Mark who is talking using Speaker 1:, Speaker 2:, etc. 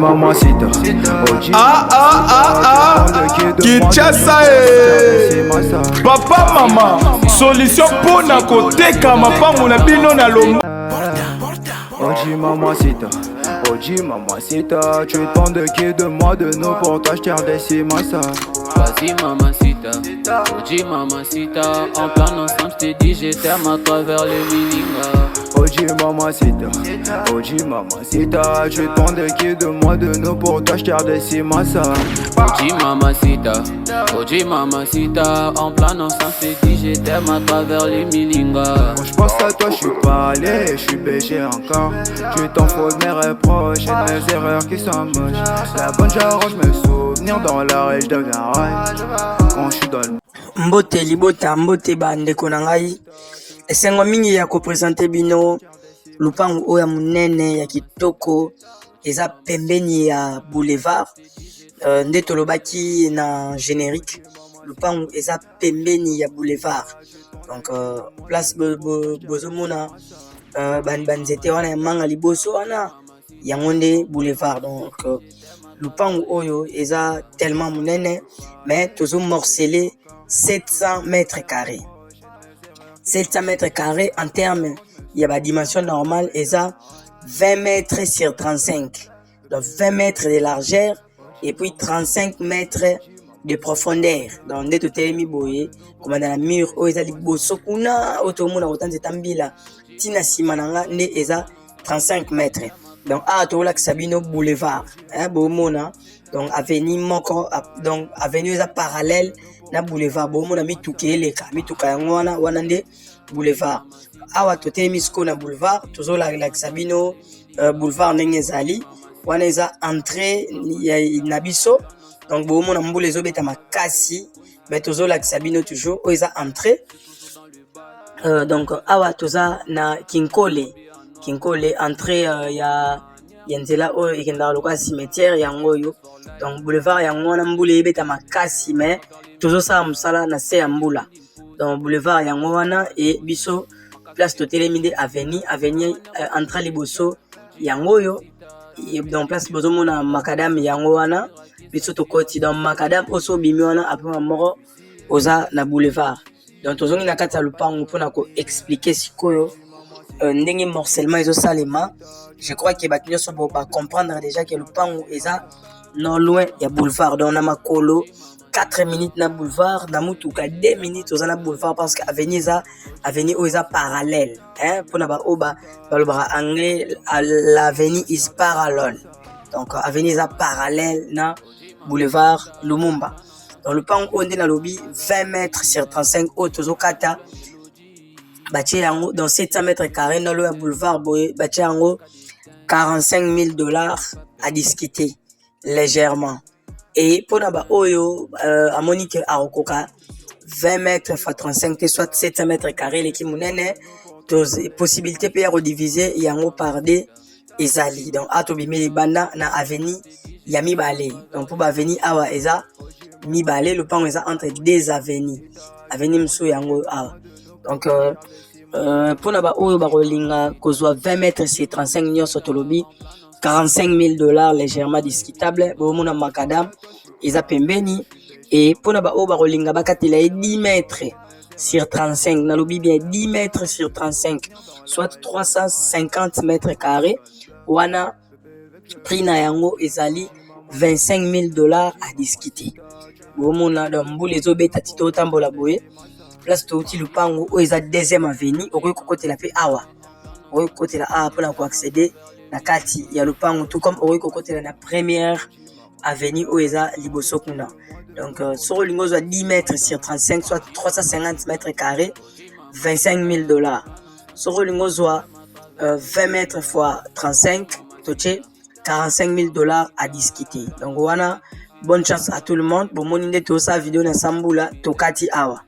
Speaker 1: mamacita.
Speaker 2: Kinshasa papa mama solution pour na koteka mapango na bino na lomba.
Speaker 1: Oji mamacita, Oji mamacita, tu demandes qui de moi de nous pour t'acheter des cimasa.
Speaker 3: Vas-y mamacita, Oji mamacita, en plan ensemble je t'ai dit je t'aime à travers les miningas.
Speaker 1: Oji mamacita, tu demandes qui de moi de nous pour t'acheter des cimasa.
Speaker 3: Oji mamacita, en plan ensemble je t'ai dit je t'aime à travers les miningas.
Speaker 1: Quand je pense à toi je suis pas allé, je suis BG encore. Tu t'en fous de mes reproches et de mes erreurs qui sont moches. La bonne j'arrange mes souvenirs dans la rage de la rage. Quand je suis dans le
Speaker 4: mbote libota mbote bandeko na ngai esengo mingi ya kopresente bino lupango oya munene ya kitoko eza pembeni ya boulevard nde tolobaki na générique lupango eza pembeni ya boulevard donc place bozomona banzete wana ya manga liboso wana yango nde boulevard donc lupango oyo eza tellement munene mais tozo morcelé 700 mètres carrés. 700 mètres carrés en termes, il y a la dimension normale, et ça 20 mètres sur 35. Donc 20 mètres de largeur et puis 35 mètres de profondeur. Donc dès que tu es mis boye, comme dans la mur, où il y a des bosokuna, automona autant de tambila, tina simananga, ne eza 35 mètres. Donc à Tola Sabino Boulevard, hein, bomona. Donc avenue moko, donc avenue eza parallèle na boulevard bomona mitukeleka mituka yango wana nde boulevard awa tote misko na boulevard tozo la Sabino boulevard ndenge ezali wana eza entrée ya nabiso donc bomona mbula ezobeta makasi mais tozo la Sabino toujours o eza entrée donc awa toza na Kinkole entrée ya nzela oyo ekendaka lokola cimetière yango yo donc boulevard yango wana mbula ebeta makasi mais tozosala mosala na se ya mbula donc boulevard yango wana e biso place totelemi nde avenue entra liboso yango oyo donc place bozomona makadam yango wana biso tokoti donc makadam oso obimi wana apres moko oza na boulevard donc tozongi na kati ya lupango mpona koexplike sikoyo ndenge morcellement ezosalema. Je crois que bato nyonso ba comprendre déjà que lupango eza non loin ya boulevard donc na makolo 4 minutes na boulevard na mutuka 2 minutes oza na boulevard parce que avenue oza parallèle hein pona ba oba balobara anglais l'avenue is parallel donc avenue eza parallèle na boulevard Lumumba donc lupango on est na lobby 20 mètres sur 35 auto kata batie yango dans 700 mètres carrés dans le boulevard boye batie yango $45,000 à discuter légèrement. Et pour naba oyo à Monique Arokoka 20 mètres x 35 soit 700 mètres carrés les kimunene possibilité peut rediviser yango par des ezali donc atobimeli banda na avenue ya mibale donc pour avenue awa eza mibale le pan eza entre deux avenues avenue mso yango awa donc pour naba oyo barolinga kozwa 20 mètres sur 35 nyonso tolobi $45,000 légèrement discutable bomona makadam eza pembeni et pour naba oyo barolinga bakatela 10 mètres sur 35 nalobi bien 10 mètres sur 35 soit 350 mètres carrés wana prix na yango ezali $25,000 à discuter bomona donc mbula ezobeta tito tambola boye place touti lupango o eza deuxième avenue okoki kokotela pe awa okoki kokotela awa mpona koaccéder na kati ya lupango tout comme okoki kokotela na première avenue o eza liboso kuna donc soko olingi ozwa 10 mètres sur 35 soit 350 mètres carrés $25,000 soko olingi ozwa 20 mètres x 35 totie $45,000 à discuter donc wana bonne chance à tout le monde bomoni nde tosa vidéo na sambula tokati awa.